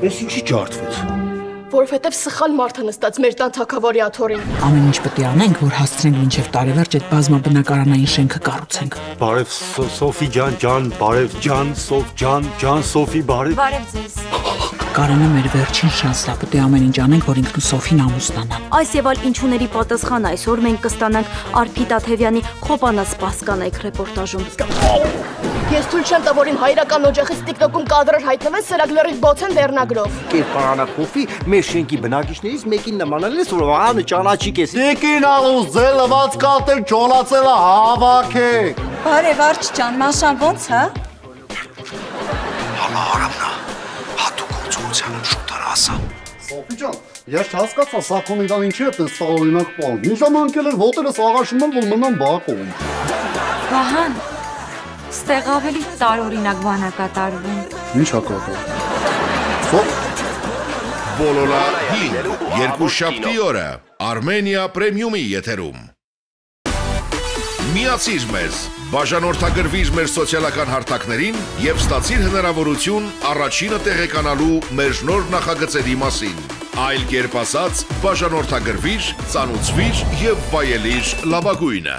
Ես ինչի ջարդվեց։ Որովհետև սխալ մարդը նստած մեր տան թագավորի աթոռին։ Ամեն ինչ պետք է անենք, որ հասցնենք մինչև տարեվերջ այդ բազմաբնակարանային շենքը կառուցենք։ Բարև Սոֆի ջան, բարև ջան, Սոֆի, բարև։ Բարև ձեզ։ Կարենը մեր վերջին շանսն է, պետք է ամեն ինչ անենք, որ ինքն ու Սոֆին ամուսնանան։ Այս եւ այլ ինչուների պատասխան այսօր մենք կստանանք Արփի Տաթևյանի «Խոպանաց Պասկանայք» ռեպորտաժում։ Ես թույլ չեմ տա, որ իմ հայրական օջախից TikTok-ում կադրեր հայտնվեն սրագրերից բոցեն վերնագրով։ Կերպարանափոխի մեր շենքի բնակիչներից մեկին նմանել ես, որ ահա ճանաչի կես։ Տիկին աղուզ լված կատեր ճոլացելը հավաքեք։ Բարև Արջ ջան, Մաշան ո՞նց հա։ Հալա արամնա, հատուկ գործողությանում շուտ ասա։ Սոֆի ջան, ես չհասկացա սա կոմեդան ինչի է տես տարօրինակ բան։ Ինչ ժամանակել էր ոտերս աղաշում եմ, որ մնամ բակում։ Վահան, ստեղ ավելի տարօրինակ բան է կատարվում։ Ինչ է կատարվում։ Բոլոլա 5 երկուշաբթի օրը Armenia Premium-ի եթերում։ Միացիր մեզ, բաժանորդագրվիր մեր սոցիալական հարթակներին եւ ստացիր հնարավորություն առաջինը տեղեկանալու մեր նոր նախագծերի մասին։ Այլ կերպ ասած, բաժանորդագրվիր, ծանուցվիր եւ վայելիր լավագույնը։